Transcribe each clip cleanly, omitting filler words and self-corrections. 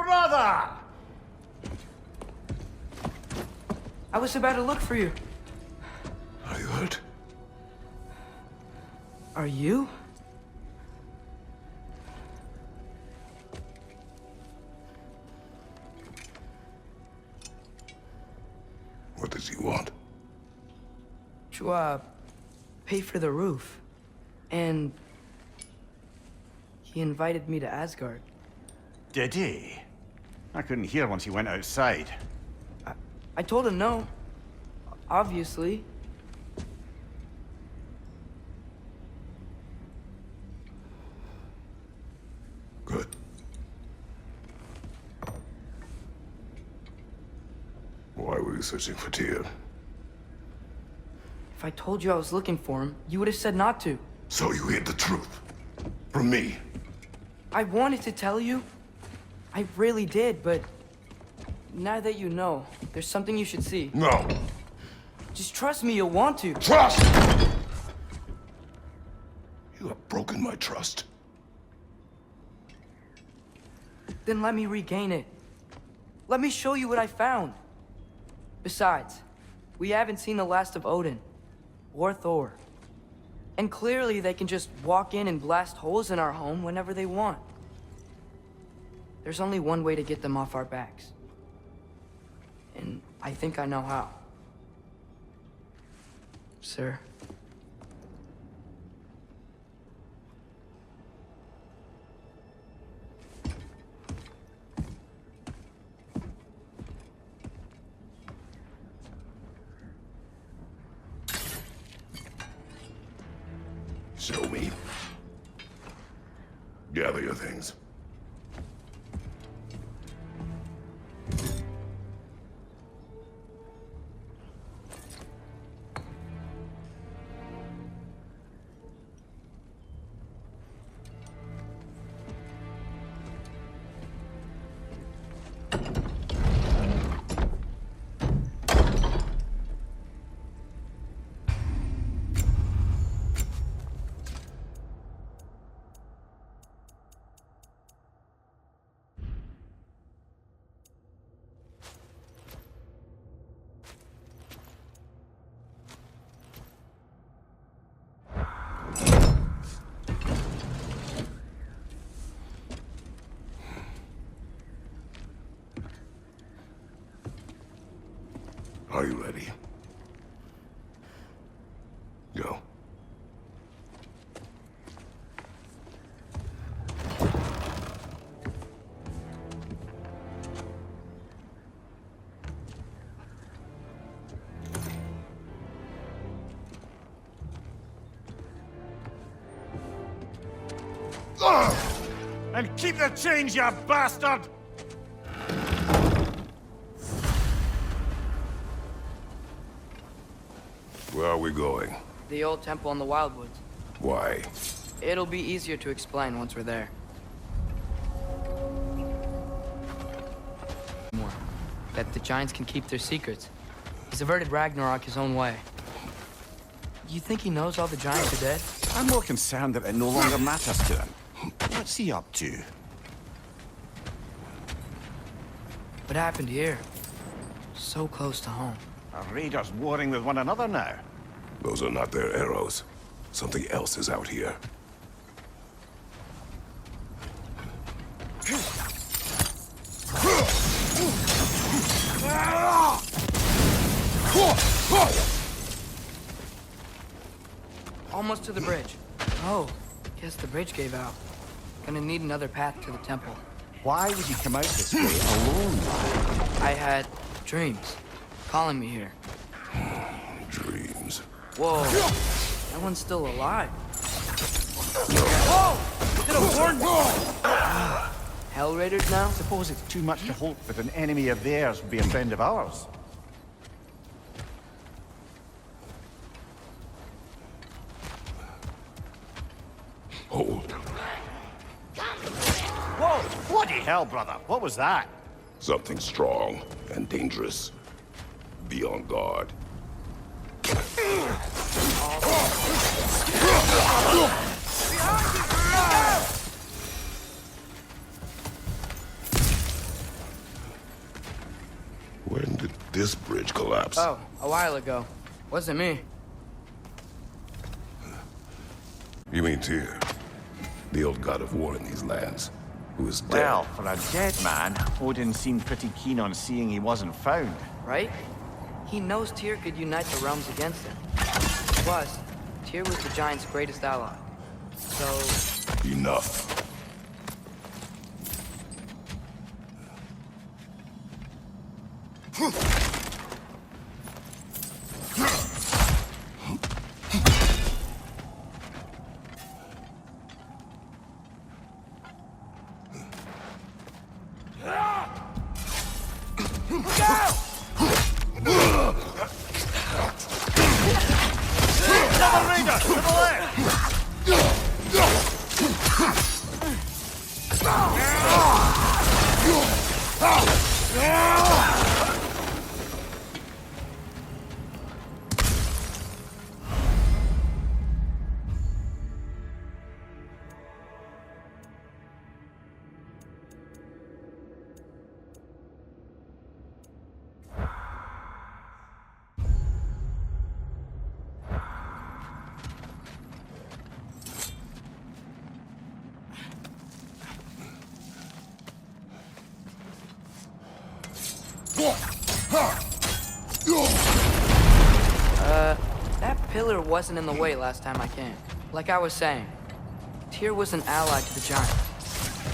brother! I was about to look for you. Are you hurt? Are you? What does he want? To, pay for the roof. And he invited me to Asgard. Did he? I couldn't hear once he went outside. I told him no. Obviously. Good. Why were you searching for Tyr? If I told you I was looking for him, you would have said not to. So you hid the truth. From me. I wanted to tell you. I really did, but now that you know, there's something you should see. No. Just trust me, you'll want to. Trust! You have broken my trust. Then let me regain it. Let me show you what I found. Besides, we haven't seen the last of Odin. Or Thor. And clearly they can just walk in and blast holes in our home whenever they want. There's only one way to get them off our backs. And I think I know how. Sir. Show me. Gather your things. Are you ready? Go. And keep the change, you bastard! Where are we going? The old temple in the Wildwoods. Why? It'll be easier to explain once we're there. More. That the Giants can keep their secrets. He's averted Ragnarok his own way. You think he knows all the Giants are dead? I'm more concerned that it no longer matters to him. What's he up to? What happened here? So close to home. Are raiders warring with one another now? Those are not their arrows. Something else is out here. Almost to the bridge. Oh, guess the bridge gave out. Gonna need another path to the temple. Why would you come out this way alone? I had dreams calling me here. Dreams. Whoa, that one's still alive. Whoa! Could have warned me! Hell Raiders now? Suppose it's too much to hope that an enemy of theirs would be a friend of ours. Hold. Whoa! Bloody hell, brother. What was that? Something strong and dangerous. Be on guard. this bridge collapse? Oh, a while ago. Wasn't me. You mean Tyr, the old god of war in these lands, who is dead? Well, for a dead man, Odin seemed pretty keen on seeing he wasn't found. Right? He knows Tyr could unite the realms against him. Plus, Tyr was the Giant's greatest ally. So... Enough. That pillar wasn't in the way last time I came. Like I was saying, Tyr was an ally to the Giant.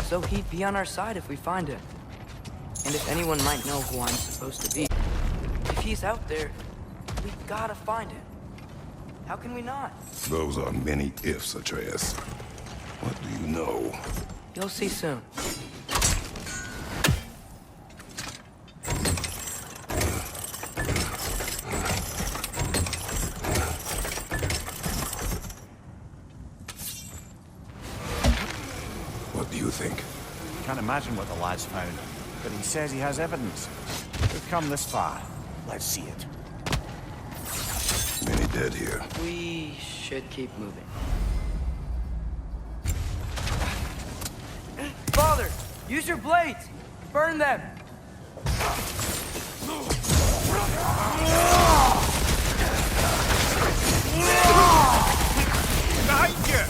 So he'd be on our side if we find him. And if anyone might know who I'm supposed to be, if he's out there, we gotta find him. How can we not? Those are many ifs, Atreus. What do you know? You'll see soon. What do you think? Can't imagine what the lad's found, but he says he has evidence. We've come this far. Let's see it. Many dead here. We should keep moving. Father, use your blades! Burn them! Behind you!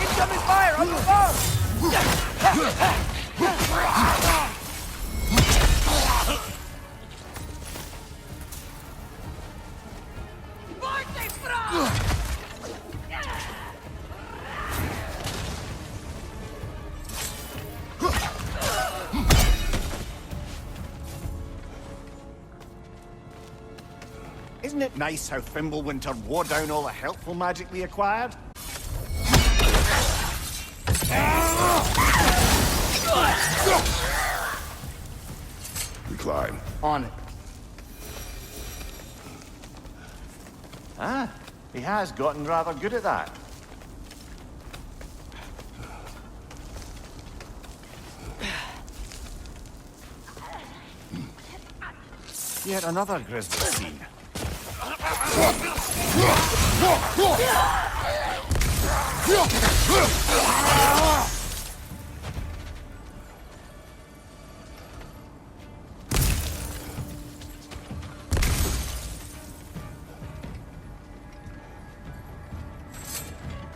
Incoming fire up above! Isn't it nice how Fimbulwinter wore down all the helpful magic we acquired? We climb. On it. Ah, he has gotten rather good at that. Yet another grisly scene.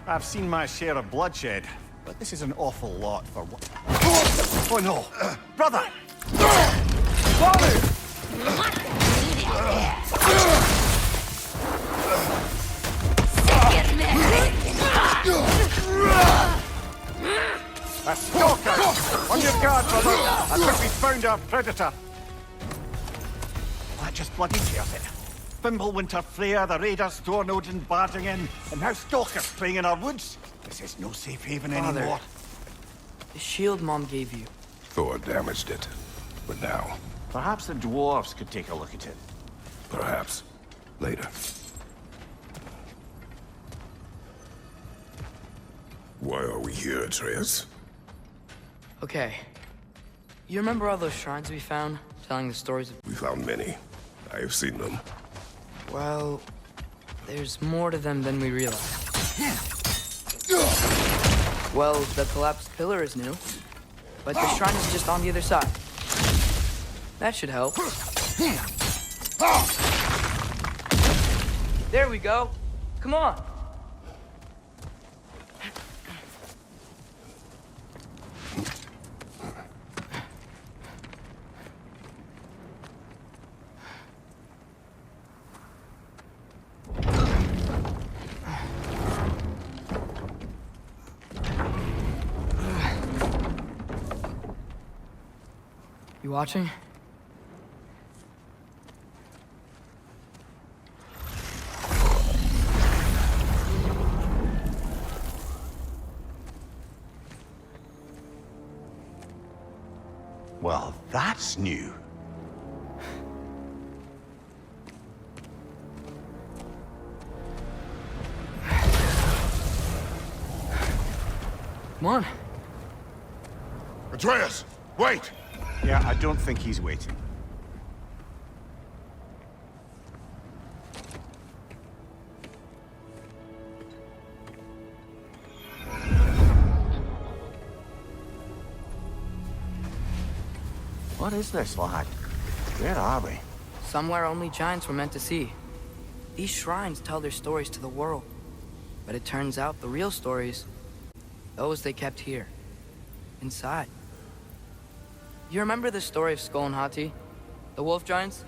I've seen my share of bloodshed, but this is an awful lot for what? Oh no! Brother! Father! A stalker! On your guard, brother! I think we found our predator! That just bloody tears it. Fimbulwinter, Freya, the raiders, Odin barging in, and now stalkers preying in our woods. This is no safe haven Father, anymore. the shield Mom gave you. Thor damaged it. But now, Perhaps the dwarves could take a look at it. perhaps, later. Why are we here, Atreus? Okay. You remember all those shrines we found, telling the stories of... We found many. I have seen them. Well, there's more to them than we realize. Well, the collapsed pillar is new, but the shrine is just on the other side. That should help. There we go. Come on. You watching? Well, that's new. Come on. Atreus, wait! Yeah, I don't think he's waiting. What is this, lad? Where are we? Somewhere only giants were meant to see. These shrines tell their stories to the world. But it turns out the real stories, those they kept here. Inside. You remember the story of Skull and Hati? The wolf giants?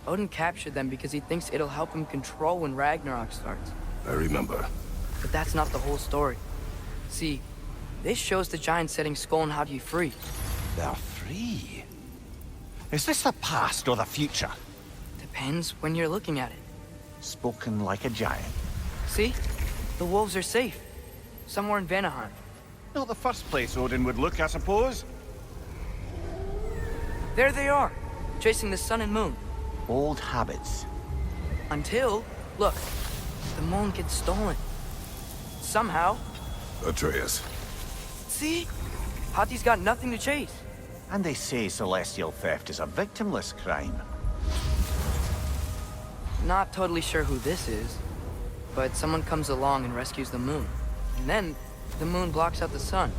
Odin captured them because he thinks it'll help him control when Ragnarok starts. I remember. But that's not the whole story. See, this shows the giants setting Skull and Hati free. They're free. Is this the past or the future? Depends when you're looking at it. Spoken like a giant. See? The wolves are safe. Somewhere in Vanaheim. Not the first place Odin would look, I suppose. There they are, chasing the sun and moon. Old habits. Until, look, the moon gets stolen. Somehow. Atreus. See? Hati's got nothing to chase. And they say celestial theft is a victimless crime. Not totally sure who this is, but someone comes along and rescues the moon. And then, the moon blocks out the sun.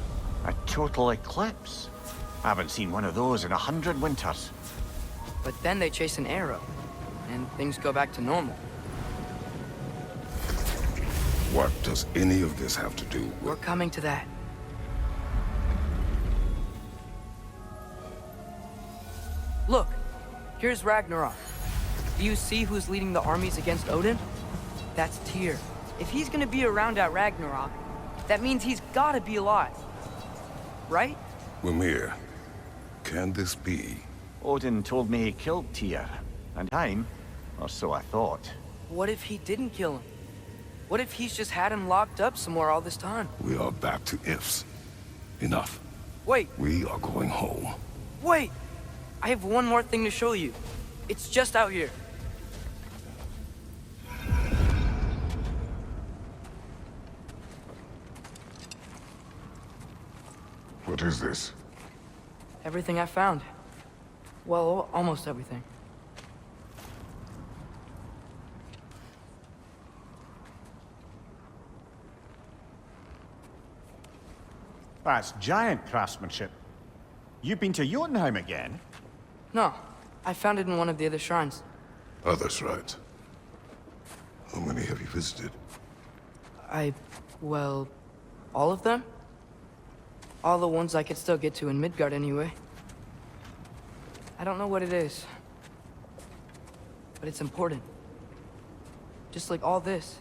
A total eclipse. I haven't seen one of those in 100 winters. But then they chase an arrow, and things go back to normal. What does any of this have to do We're with... coming to that. Look, here's Ragnarok. Do you see who's leading the armies against Odin? That's Tyr. If he's gonna be around at Ragnarok, that means he's gotta be alive. Right? Mimir, can this be? Odin told me he killed Tyr. And time, or so I thought. What if he didn't kill him? What if he's just had him locked up somewhere all this time? We are back to ifs. Enough. Wait, We are going home. wait! I have one more thing to show you. It's just out here. What is this? Everything I found. Well, almost everything. That's giant craftsmanship. You've been to Jotunheim again? No, I found it in one of the other shrines. Other shrines. How many have you visited? Well, all of them? All the ones I could still get to in Midgard anyway. I don't know what it is. But it's important. Just like all this.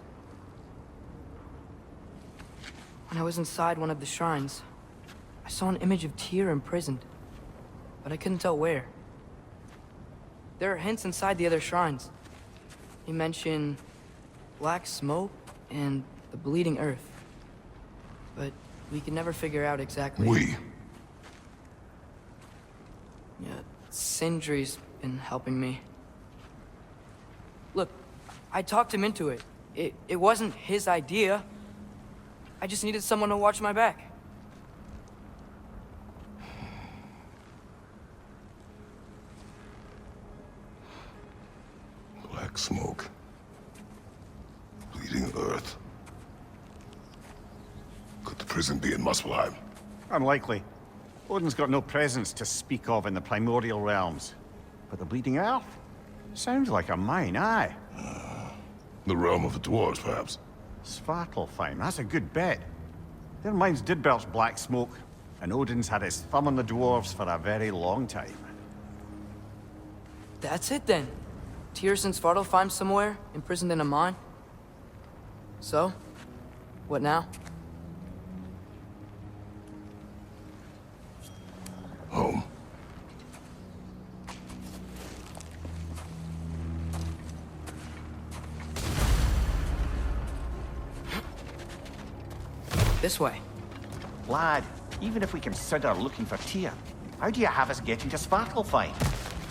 When I was inside one of the shrines, I saw an image of Tyr imprisoned. But I couldn't tell where. There are hints inside the other shrines. They mention black smoke and the bleeding earth. But we can never figure out exactly. Yeah, Sindri's been helping me. Look, I talked him into it. It wasn't his idea. I just needed someone to watch my back. Smoke. Bleeding earth. Could the prison be in Muspelheim? Unlikely. Odin's got no presence to speak of in the primordial realms. But the Bleeding Earth? Sounds like a mine, aye. The realm of the dwarves, perhaps? Svartalfheim, that's a good bet. Their mines did belch black smoke, and Odin's had his thumb on the dwarves for a very long time. That's it then. Tyr's in Svartalfheim somewhere, imprisoned in a mine. So, what now? Home. This way. Lad, even if we consider looking for Tyr, how do you have us getting to Svartalfheim?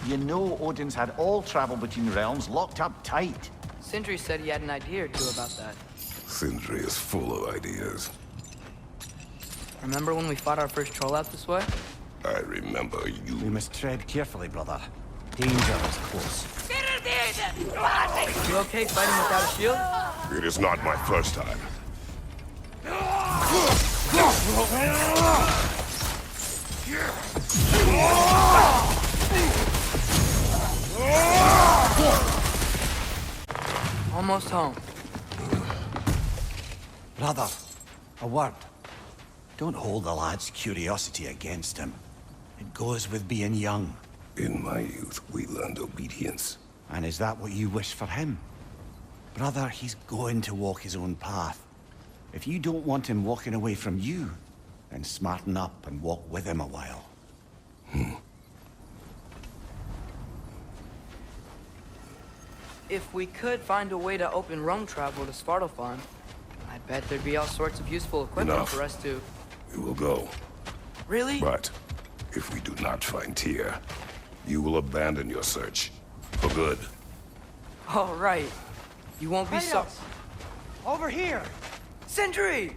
You know Odin's had all travel between realms locked up tight. Sindri said he had an idea or two about that. Sindri is full of ideas. Remember when we fought our first troll out this way? I remember We you. must tread carefully, brother. Danger is close. You okay fighting without a shield? It is not my first time. Almost home. Brother, a word. Don't hold the lad's curiosity against him. It goes with being young. In my youth, we learned obedience. And is that what you wish for him? Brother, he's going to walk his own path. If you don't want him walking away from you, then smarten up and walk with him a while. If we could find a way to open roam travel to Svartalfheim, I bet there'd be all sorts of useful equipment Enough. for us to... We will go. Really? But if we do not find Tyr, you will abandon your search. For good. All right. You won't be so... Over here! Sindri!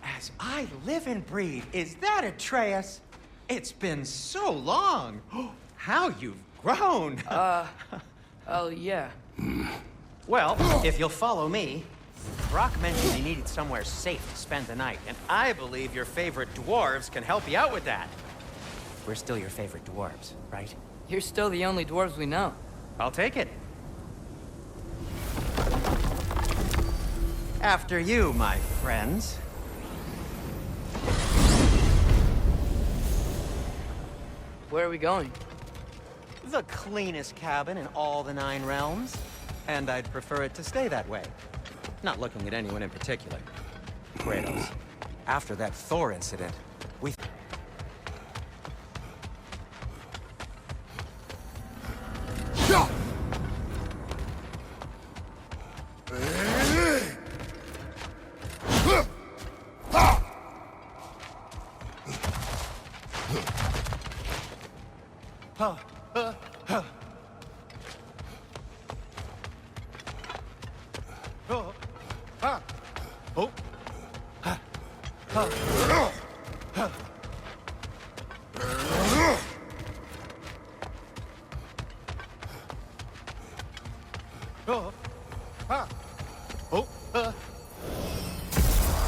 As I live and breathe, is that Atreus? It's been so long! How you've grown! Oh, yeah. Well, if you'll follow me, Brock mentioned he needed somewhere safe to spend the night, and I believe your favorite dwarves can help you out with that. We're still your favorite dwarves, right? You're still the only dwarves we know. I'll take it. After you, my friends. Where are we going? The cleanest cabin in all the 9 realms. And I'd prefer it to stay that way. Not looking at anyone in particular. Kratos. After that Thor incident, we...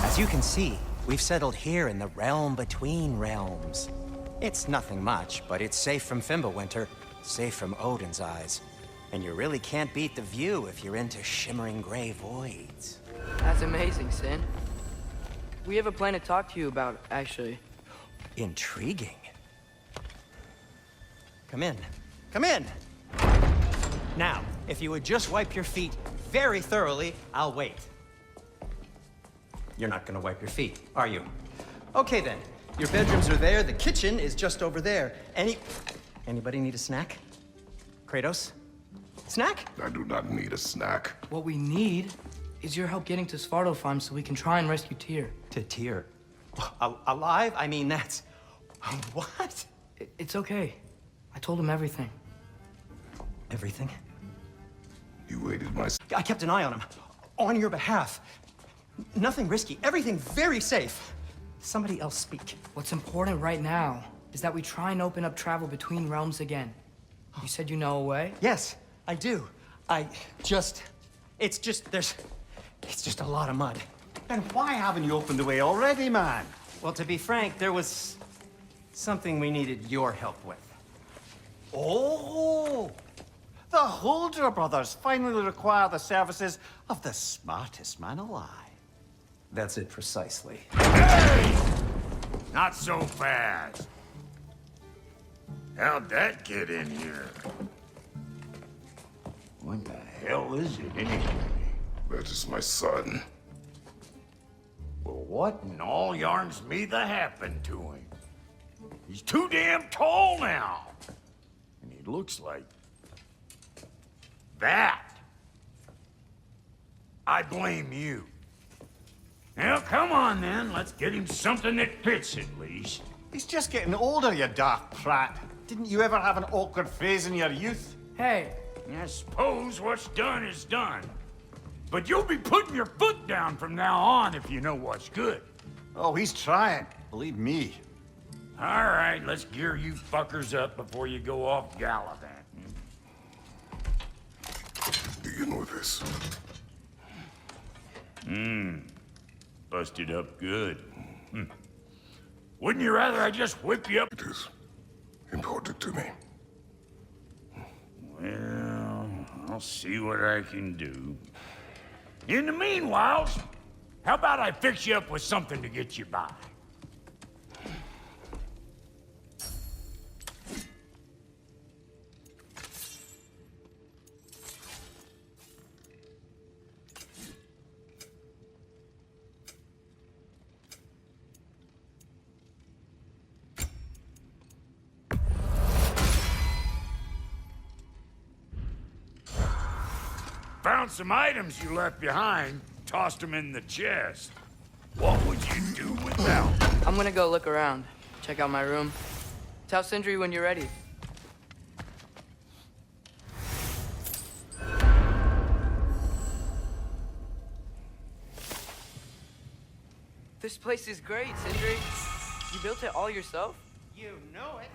As you can see, we've settled here in the realm between realms. It's nothing much, but it's safe from Fimbulwinter, safe from Odin's eyes. And you really can't beat the view if you're into shimmering gray voids. That's amazing, Sin. We have a plan to talk to you about, actually. Intriguing. Come in. Come in! Now, if you would just wipe your feet very thoroughly, I'll wait. You're not gonna wipe your feet, are you? Okay then. Your bedrooms are there, the kitchen is just over there. Anybody need a snack? Kratos? Snack? I do not need a snack. What we need is your help getting to Svartalfheim so we can try and rescue Tyr. To Tyr. Alive? I mean, that's... What? It's okay. I told him everything. Everything? You waited my... I kept an eye on him. On your behalf. Nothing risky. Everything very safe. Somebody else speak. What's important right now is that we try and open up travel between realms again. You said you know a way? Yes. I do. It's just a lot of mud. Then why haven't you opened the way already, man? Well, to be frank, there was something we needed your help with. Oh! The Holder brothers finally require the services of the smartest man alive. That's it precisely. Hey! Not so fast. How'd that get in here? What the hell is it anyway? That is my son. Well, what in all yarns me the happened to him? He's too damn tall now. And he looks like... that. I blame you. Well, come on then. Let's get him something that fits at least. He's just getting older, you daft prat. Didn't you ever have an awkward phase in your youth? Hey, I suppose what's done is done. But you'll be putting your foot down from now on if you know what's good. Oh, he's trying. Believe me. All right, let's gear you fuckers up before you go off gallivanting. Begin with this. Busted up good. Wouldn't you rather I just whip you up? It is important to me. Well, I'll see what I can do. In the meanwhile, how about I fix you up with something to get you by? Found some items you left behind, tossed them in the chest. What would you do without them? I'm gonna go look around. Check out my room. Tell Sindri when you're ready. This place is great, Sindri. You built it all yourself? You know it.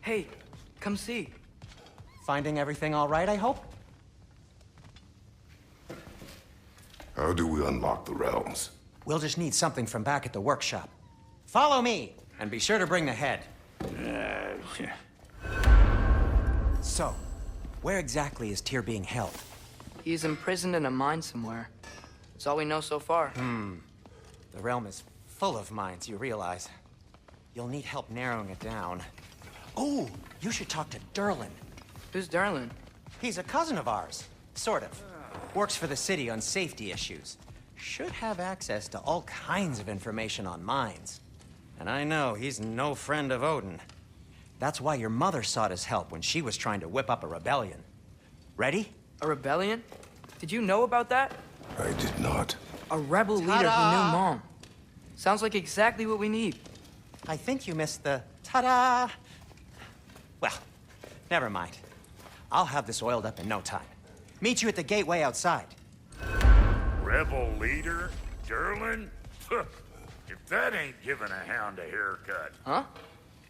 Hey, come see. Finding everything all right, I hope? How do we unlock the realms? We'll just need something from back at the workshop. Follow me, and be sure to bring the head. So, where exactly is Tyr being held? He's imprisoned in a mine somewhere. That's all we know so far. The realm is full of mines, you realize. You'll need help narrowing it down. Oh, you should talk to Durlin. Who's Darlin? He's a cousin of ours, sort of. Works for the city on safety issues. Should have access to all kinds of information on mines. And I know he's no friend of Odin. That's why your mother sought his help when she was trying to whip up a rebellion. Ready? A rebellion? Did you know about that? I did not. A rebel leader who knew Mom. Sounds like exactly what we need. I think you missed the ta-da. Well, never mind. I'll have this oiled up in no time. Meet you at the gateway outside. Rebel leader? Durlin? If that ain't giving a hound a haircut. Huh?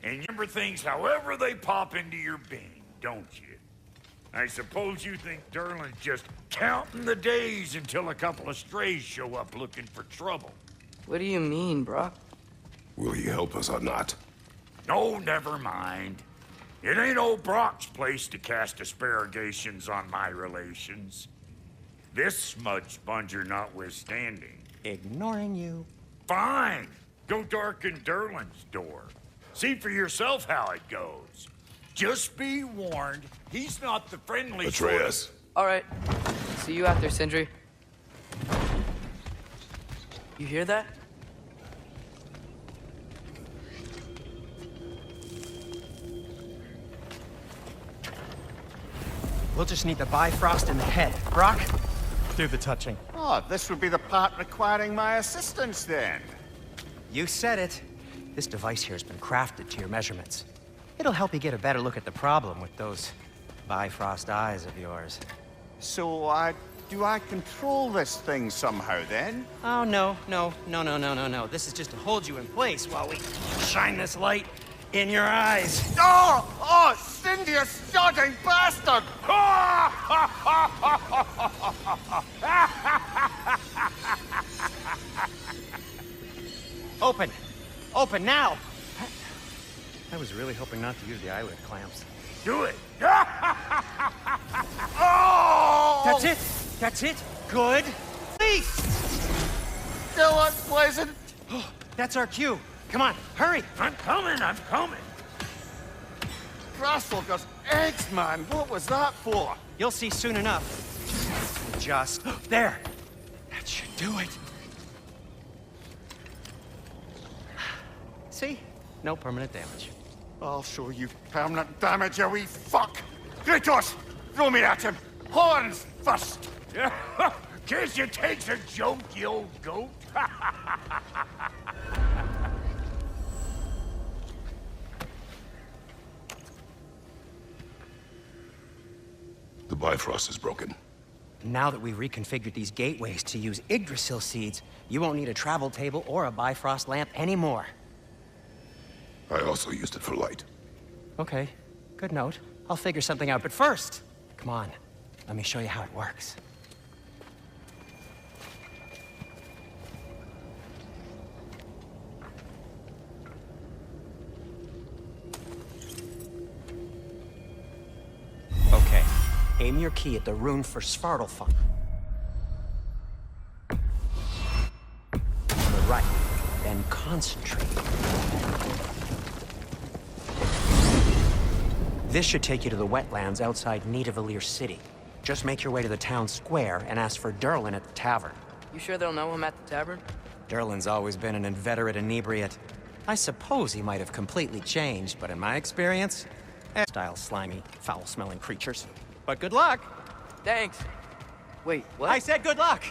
And you remember things however they pop into your being, don't you? I suppose you think Durlin's just counting the days until a couple of strays show up looking for trouble. What do you mean, bro? Will he help us or not? No, never mind. It ain't old Brock's place to cast asparagations on my relations. This smudge sponger notwithstanding. Ignoring you. Fine. Go darken Durlin's door. See for yourself how it goes. Just be warned, he's not the friendly Atreus. All right. See you out there, Sindri. You hear that? We'll just need the Bifrost in the head. Brock, do the touching. Oh, this would be the part requiring my assistance then. You said it. This device here has been crafted to your measurements. It'll help you get a better look at the problem with those Bifrost eyes of yours. So, do I control this thing somehow then? Oh, no. This is just to hold you in place while we shine this light in your eyes. Oh, Cindy, you sodding bastard! Open! Open now! I was really hoping not to use the eyelid clamps. Do it. Oh! That's it! That's it! Good! Please! Still unpleasant. That's our cue. Come on, hurry! I'm coming. Grasshopper's eggs, man. What was that for? You'll see soon enough. Just... there! That should do it. See? No permanent damage. I'll show you permanent damage, you wee fuck! Kratos! Throw me at him! Horns first! Guess you takes a joke, you old goat. The Bifrost is broken. Now that we've reconfigured these gateways to use Yggdrasil seeds, you won't need a travel table or a Bifrost lamp anymore. I also used it for light. Okay, good note. I'll figure something out, but first, come on, let me show you how it works. Okay, aim your key at the rune for Svartalfheim. To the right, then concentrate. This should take you to the wetlands outside Nidavellir City. Just make your way to the town square and ask for Durlin at the tavern. You sure they'll know him at the tavern? Durlin's always been an inveterate inebriate. I suppose he might have completely changed, but in my experience, style slimy, foul-smelling creatures. But good luck! Thanks. Wait, what? I said good luck!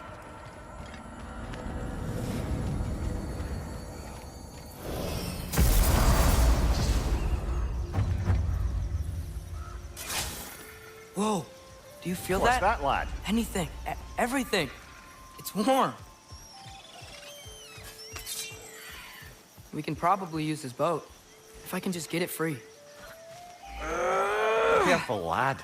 Whoa. Do you feel What's that? that, lad? Anything. Everything. It's warm. We can probably use this boat. If I can just get it free. Careful, lad.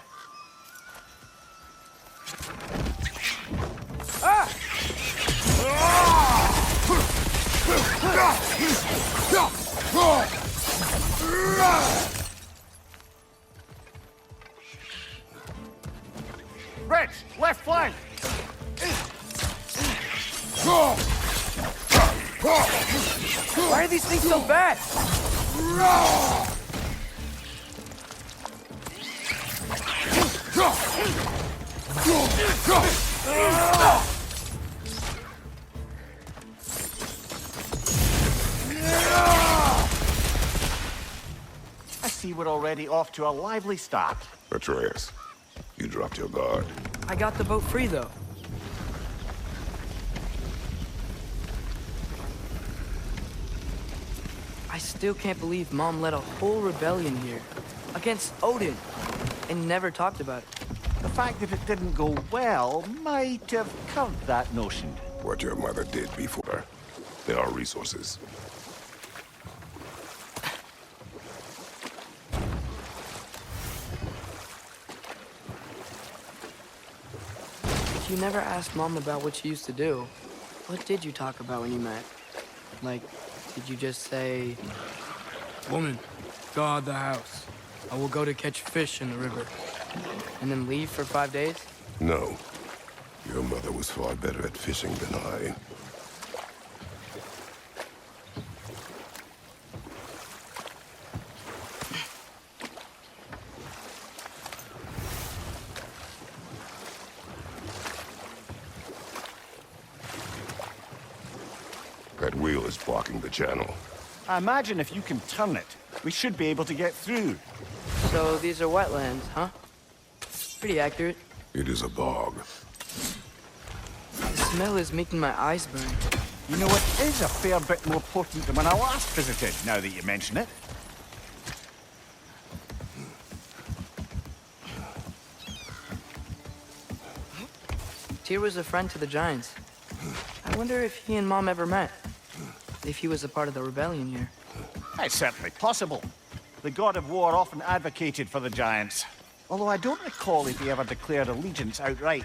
Rich, left flank! Why are these things so bad? I see we're already off to a lively start. Atreus, you dropped your guard. I got the boat free, though. I still can't believe Mom led a whole rebellion here. Against Odin. And never talked about it. The fact that it didn't go well might have curved that notion. What your mother did before. There are resources. You never asked Mom about what she used to do. What did you talk about when you met? Like, did you just say... Woman, guard the house. I will go to catch fish in the river. And then leave for 5 days? No. Your mother was far better at fishing than I. That wheel is blocking the channel. I imagine if you can turn it, we should be able to get through. So these are wetlands, huh? Pretty accurate. It is a bog. The smell is making my eyes burn. You know, it is a fair bit more potent than when I last visited, now that you mention it. Tyr was a friend to the Giants. I wonder if he and Mom ever met. If he was a part of the rebellion here. It's certainly possible. The god of war often advocated for the Giants. Although I don't recall if he ever declared allegiance outright.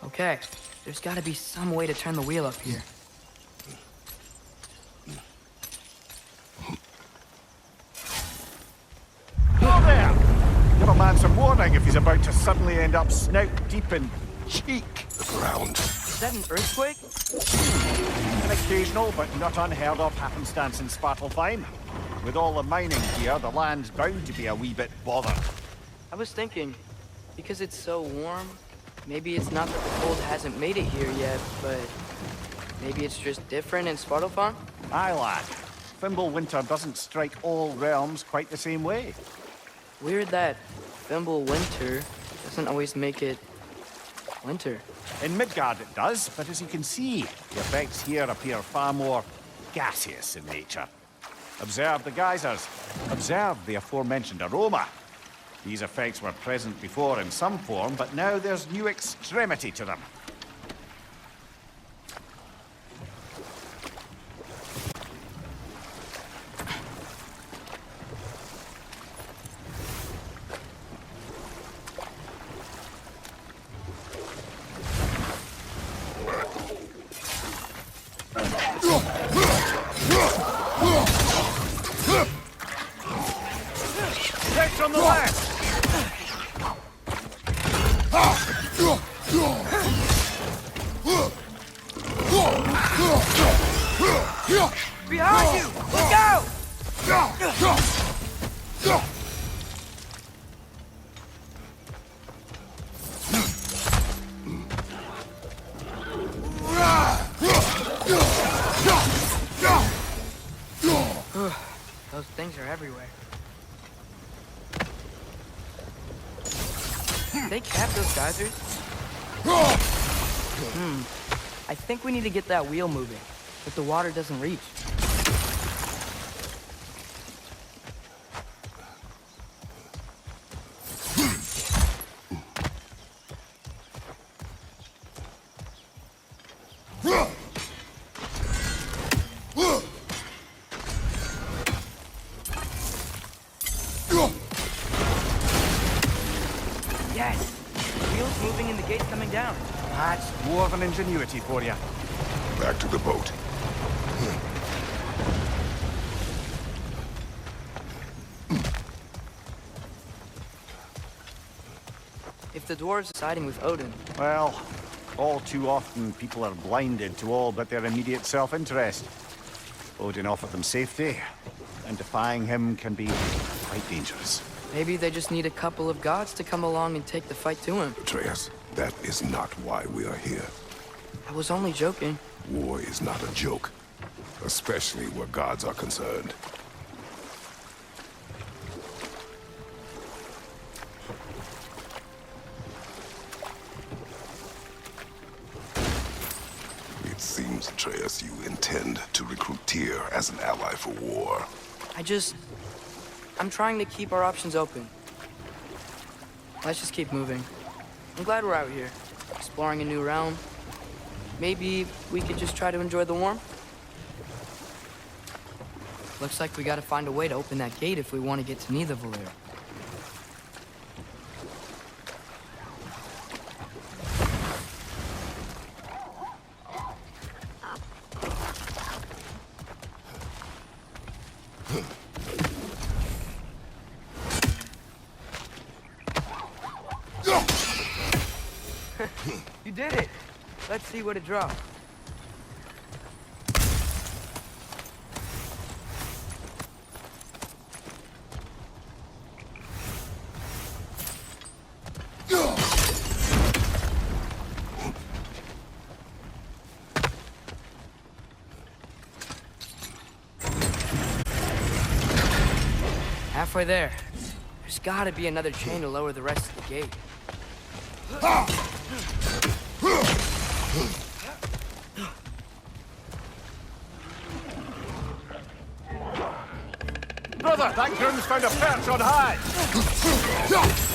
Okay, there's gotta be some way to turn the wheel up here. Go there! Give a man some warning if he's about to suddenly end up snout deep in cheek. The ground. Is that an earthquake? An occasional, but not unheard of happenstance in Spartalfheim. With all the mining here, the land's bound to be a wee bit bothered. I was thinking, because it's so warm, maybe it's not that the cold hasn't made it here yet, but maybe it's just different in Svartalfheim? Aye, lad. Fimbulwinter doesn't strike all realms quite the same way. Weird that Fimbulwinter doesn't always make it winter. In Midgard it does, but as you can see, the effects here appear far more gaseous in nature. Observe the geysers. Observe the aforementioned aroma. These effects were present before in some form, but now there's new extremity to them. Next on the left! Behind you! Look out! Those things are everywhere. Did they cap those geysers? I think we need to get that wheel moving, but the water doesn't reach. Yes! The wheel's moving and the gate's coming down. That's dwarven ingenuity for you. Back to the boat. If the dwarves are siding with Odin, Well, all too often people are blinded to all but their immediate self-interest. Odin offered them safety, and defying him can be quite dangerous. maybe they just need a couple of gods to come along and take the fight to him. Atreus, that is not why we are here. I was only joking. War is not a joke, especially where gods are concerned. It seems, Atreus, you intend to recruit Tyr as an ally for war. I'm trying to keep our options open. Let's just keep moving. I'm glad we're out here, exploring a new realm. Maybe we could just try to enjoy the warmth? Looks like we gotta find a way to open that gate if we want to get to Nidavellir. You did it! Let's see what it drops. Halfway there. There's gotta be another chain to lower the rest of the gate. Brother, that groom's found a perch on high! It's done!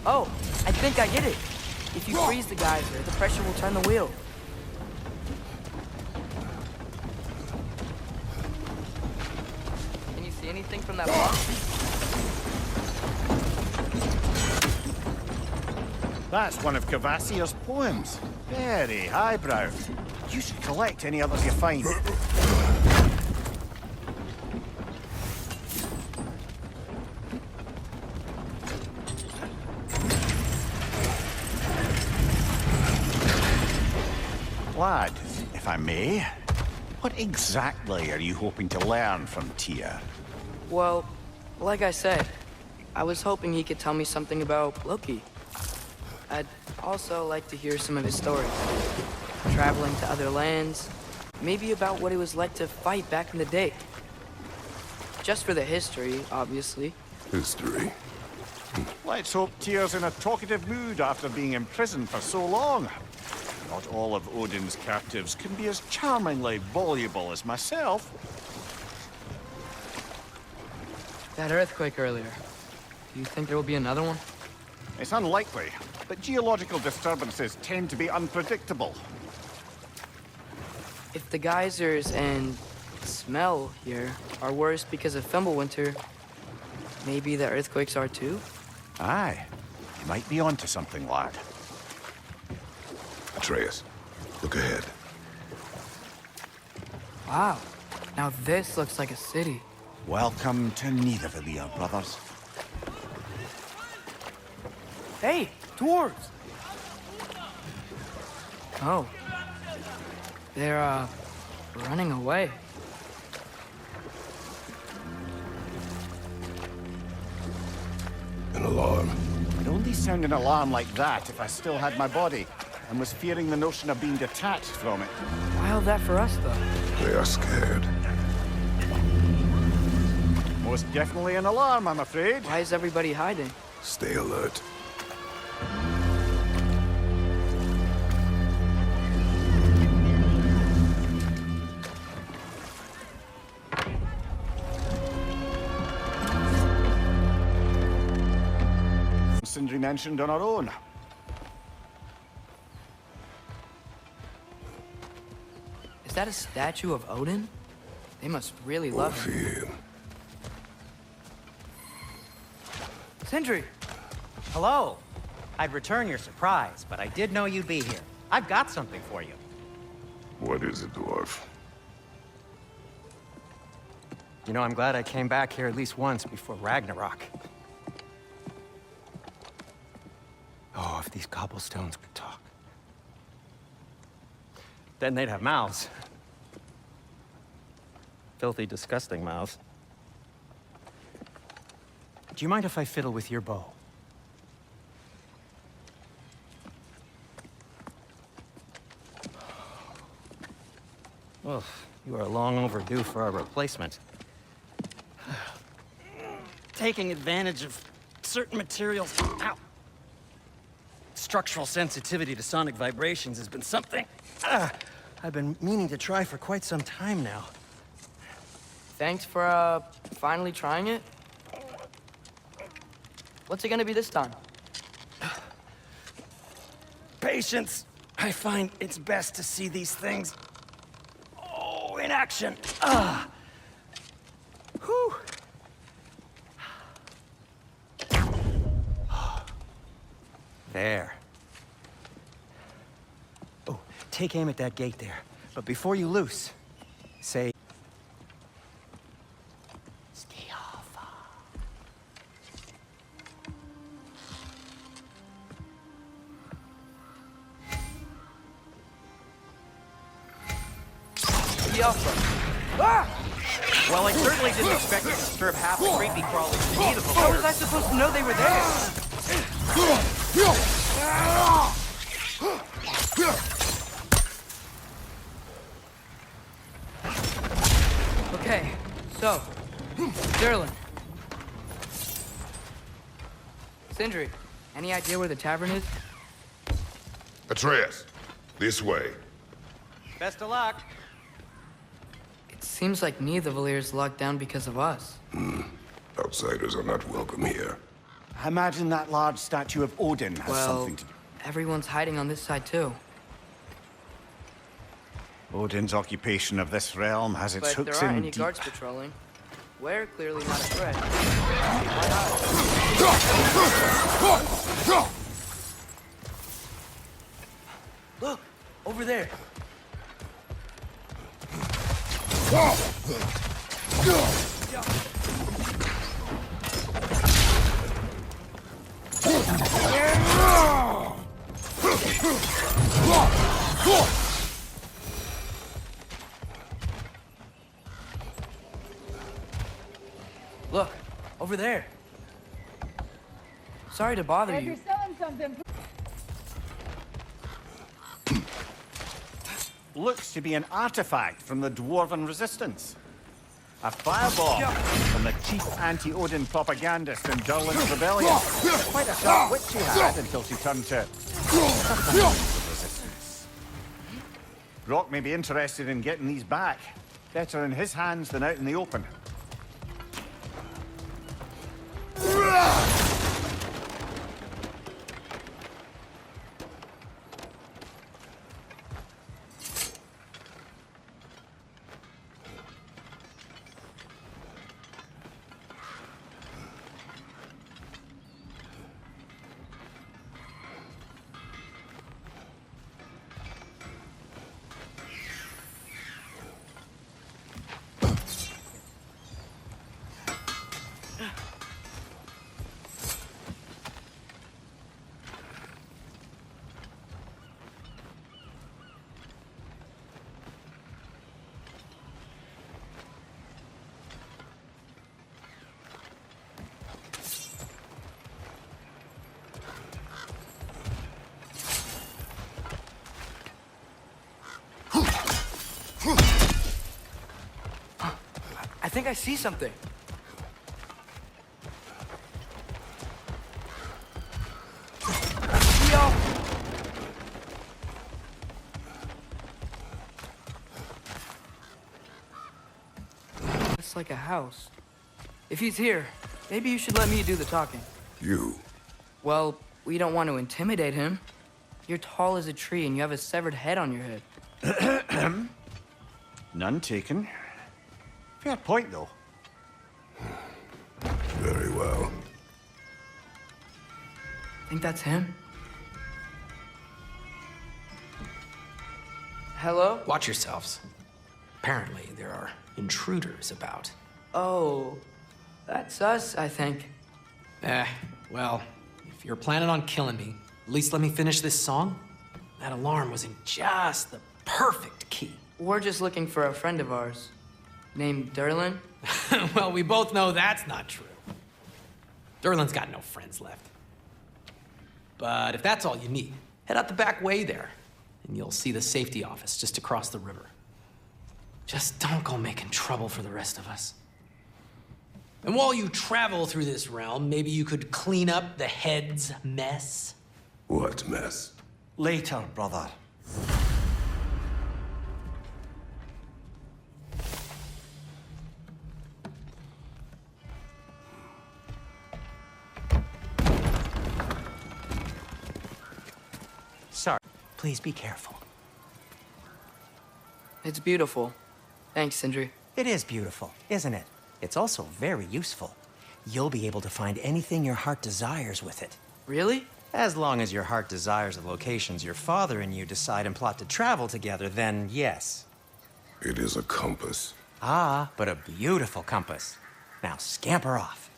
Oh, I think I get it. If you freeze the geyser, the pressure will turn the wheel. Can you see anything from that block? That's one of Cavassia's poems. Very highbrow. You should collect any others you find. Lad, if I may, what exactly are you hoping to learn from Tyr? Well, like I said, I was hoping he could tell me something about Loki. I'd also like to hear some of his stories. Traveling to other lands, maybe about what it was like to fight back in the day. Just for the history, obviously. History. Let's hope Tyr's in a talkative mood after being imprisoned for so long. Not all of Odin's captives can be as charmingly voluble as myself. That earthquake earlier. Do you think there will be another one? It's unlikely, but geological disturbances tend to be unpredictable. If the geysers and smell here are worse because of Fimbulwinter, maybe the earthquakes are too? Aye, you might be onto something, lad. Atreus, look ahead. Wow, now this looks like a city. Welcome to Nidavellir, brothers. Hey, dwarves! Oh. They're, running away. An alarm. I'd only sound an alarm like that if I still had my body, and was fearing the notion of being detached from it. Wild that for us, though. They are scared. Most definitely an alarm, I'm afraid. Why is everybody hiding? Stay alert. Sindri mentioned on our own. Is that a statue of Odin? They must really love him. Fear. Sindri! Hello. I'd return your surprise, but I did know you'd be here. I've got something for you. What is it, dwarf? You know, I'm glad I came back here at least once before Ragnarok. Oh, if these cobblestones could talk. Then they'd have mouths. Filthy, disgusting mouths. Do you mind if I fiddle with your bow? Well, you are long overdue for a replacement. Taking advantage of certain materials. Ow. Structural sensitivity to sonic vibrations has been something I've been meaning to try for quite some time now. Thanks for, finally trying it. What's it gonna be this time? Patience. I find it's best to see these things, in action. Whew. There. Oh, take aim at that gate there. But before you loose, say... Well, I certainly didn't expect to disturb half the creepy crawlers to need of How was I supposed to know they were there? Okay, so, Derlin. Sindri, any idea where the tavern is? Atreus, this way. Best of luck. It seems like neither Valyr's locked down because of us. Outsiders are not welcome here. I imagine that large statue of Odin has Well, something to do. everyone's hiding on this side too. Odin's occupation of this realm has its But there hooks aren't in any deep. guards patrolling. We're clearly not a threat. Look, over there. Look, over there. Sorry to bother If you. you're selling something, Looks to be an artifact from the Dwarven Resistance. A fireball from the chief anti-Odin propagandist in Durlin's rebellion. Quite a sharp wit she had until she turned to resistance. Brock may be interested in getting these back. Better in his hands than out in the open. think I see something. Yo! It's like a house. If he's here, maybe you should let me do the talking. You? Well, we don't want to intimidate him. You're tall as a tree and you have a severed head on your head. None taken. Fair point, though. Very well. Think that's him? Hello? Watch yourselves. Apparently, there are intruders about. Oh, that's us, I think. Well, if you're planning on killing me, at least let me finish this song. That alarm was in just the perfect key. We're just looking for a friend of ours, named Derlin. Well, we both know that's not true. Derlin's got no friends left. But if that's all you need, head out the back way there, and you'll see the safety office just across the river. Just don't go making trouble for the rest of us. And while you travel through this realm, maybe you could clean up the head's mess. What mess? Later, brother. Sorry. Please be careful. It's beautiful. Thanks, Sindri. It is beautiful, isn't it? It's also very useful. You'll be able to find anything your heart desires with it. Really? As long as your heart desires the locations your father and you decide and plot to travel together, then yes. It is a compass. Ah, but a beautiful compass. Now scamper off.